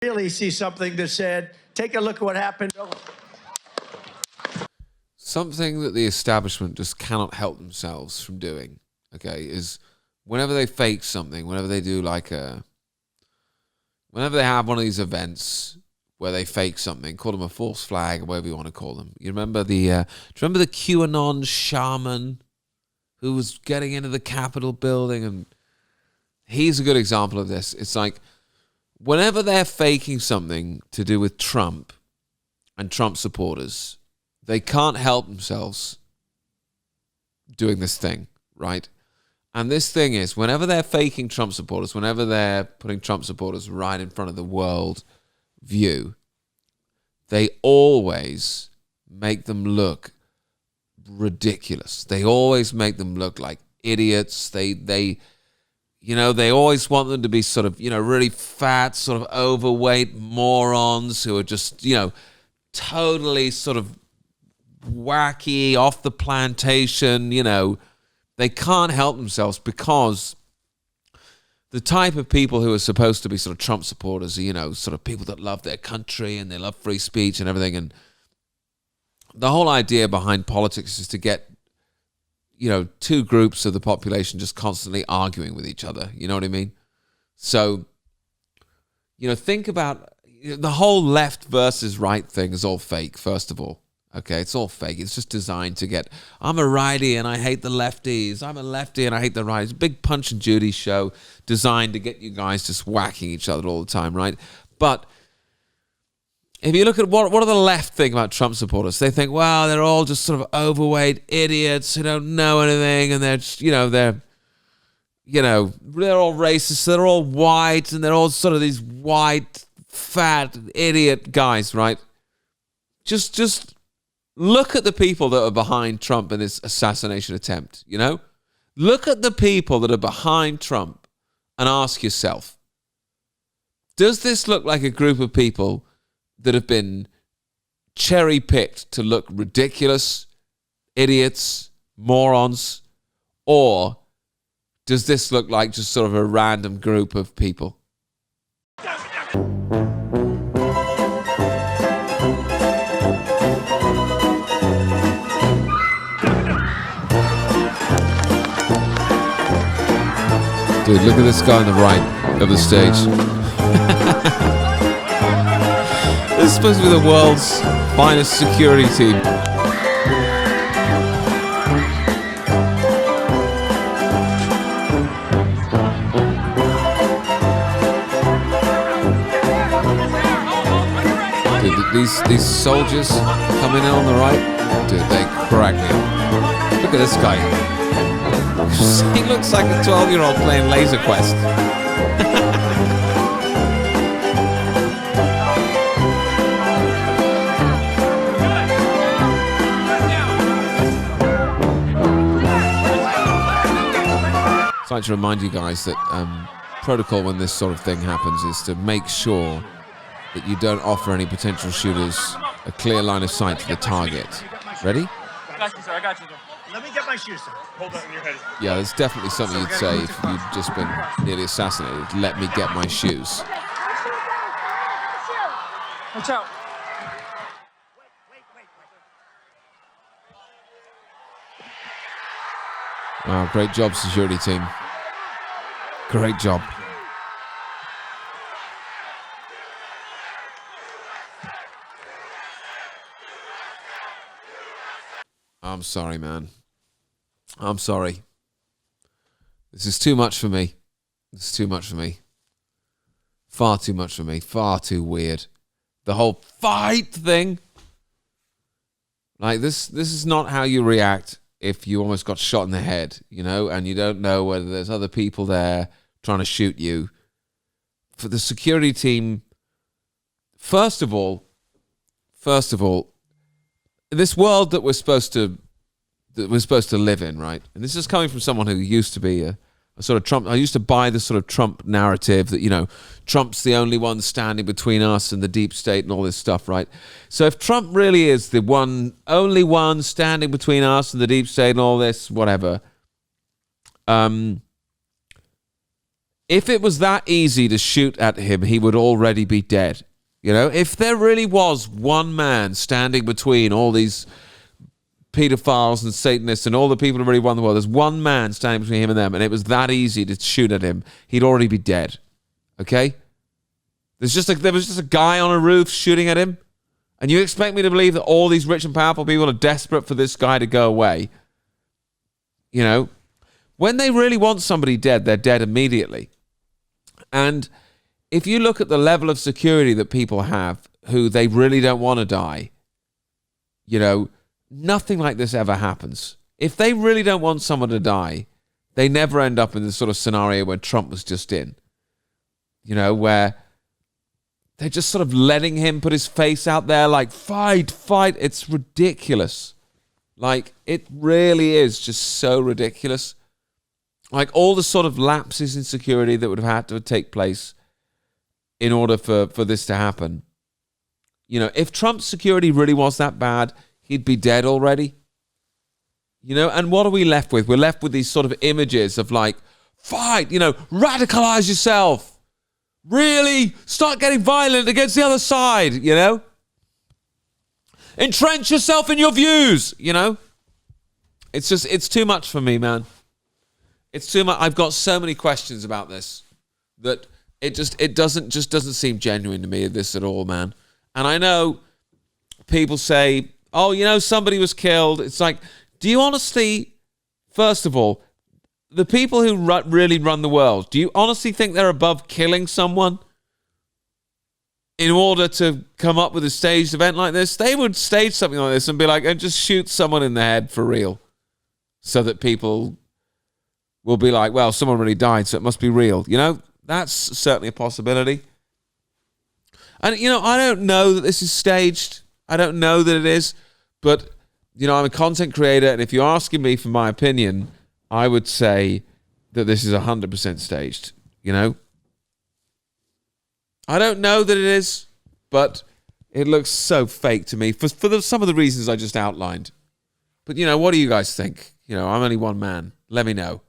really see something that said, take a look at what happened. Something that the establishment just cannot help themselves from doing, okay, is whenever they fake something, whenever they do whenever they have one of these events where they fake something, call them a false flag or whatever you want to call them. You remember do you remember the QAnon shaman who was getting into the Capitol building? And he's a good example of this. It's like whenever they're faking something to do with Trump and Trump supporters, they can't help themselves doing this thing, right? And this thing is, whenever they're faking Trump supporters, whenever they're putting Trump supporters right in front of the world view, they always make them look ridiculous. They always make them look like idiots. They always want them to be sort of, really fat, sort of overweight morons who are just, totally sort of wacky, off the plantation, They can't help themselves because the type of people who are supposed to be sort of Trump supporters are, sort of people that love their country and they love free speech and everything. And the whole idea behind politics is to get, two groups of the population just constantly arguing with each other. You know what I mean? So, think about the whole left versus right thing is all fake, first of all. Okay, it's all fake. It's just designed to get, I'm a righty and I hate the lefties. I'm a lefty and I hate the righties. It's a big Punch and Judy show designed to get you guys just whacking each other all the time, right? But if you look at what do the left think about Trump supporters? They think, well, they're all just sort of overweight idiots who don't know anything, and they're just, they're all racist. They're all white, and they're all sort of these white, fat, idiot guys, right? Just look at the people that are behind Trump in this assassination attempt, Look at the people that are behind Trump and ask yourself, does this look like a group of people that have been cherry-picked to look ridiculous, idiots, morons, or does this look like just sort of a random group of people? Dude, look at this guy on the right of the stage. This is supposed to be the world's finest security team. Dude, these soldiers coming in on the right, dude, they crack me up. Look at this guy. He looks like a 12-year-old playing Laser Quest. I'd like to remind you guys that protocol when this sort of thing happens is to make sure that you don't offer any potential shooters a clear line of sight to the target. Ready? I got you, sir. I got you, sir. Let me get my shoes, sir. Hold that in your head. Yeah, that's definitely something you'd say if you'd just been nearly assassinated. Let me get my shoes. Watch out. Wow, great job, security team. Great job. I'm sorry, man. I'm sorry. This is too much for me. This is too much for me. Far too much for me. Far too weird. The whole fight thing. Like, this is not how you react if you almost got shot in the head, and you don't know whether there's other people there trying to shoot you. For the security team, first of all, this world that we're supposed to live in, right? And this is coming from someone who used to be a sort of Trump. I used to buy this sort of Trump narrative that, Trump's the only one standing between us and the deep state and all this stuff, right? So if Trump really is the only one standing between us and the deep state and all this, whatever, If it was that easy to shoot at him, he would already be dead. You know, if there really was one man standing between all these pedophiles and Satanists and all the people who really run the world, there's one man standing between him and them, and it was that easy to shoot at him, he'd already be dead. Okay? There was just a guy on a roof shooting at him, and you expect me to believe that all these rich and powerful people are desperate for this guy to go away? You know, when they really want somebody dead, they're dead immediately. And if you look at the level of security that people have who they really don't want to die, you know, nothing like this ever happens. If they really don't want someone to die, they never end up in the sort of scenario where Trump was just in. You know, where they're just sort of letting him put his face out there like, fight, fight. It's ridiculous. Like, it really is just so ridiculous. Like, all the sort of lapses in security that would have had to take place in order for this to happen. You know, if Trump's security really was that bad, he'd be dead already. You know, and what are we left with? We're left with these sort of images of like, fight, you know, radicalize yourself. Really? Start getting violent against the other side, you know? Entrench yourself in your views, you know? It's too much for me, man. It's too much. I've got so many questions about this that it doesn't seem genuine to me, this at all, man. And I know people say, oh, you know, somebody was killed. It's like, do you honestly, first of all, the people who really run the world, do you honestly think they're above killing someone in order to come up with a staged event like this? They would stage something like this and be like, and just shoot someone in the head for real, so that people will be like, well, someone really died, so it must be real. You know, that's certainly a possibility. And, you know, I don't know that this is staged. I don't know that it is. But, you know, I'm a content creator, and if you're asking me for my opinion, I would say that this is 100% staged, you know? I don't know that it is, but it looks so fake to me for some of the reasons I just outlined. But, you know, what do you guys think? You know, I'm only one man. Let me know.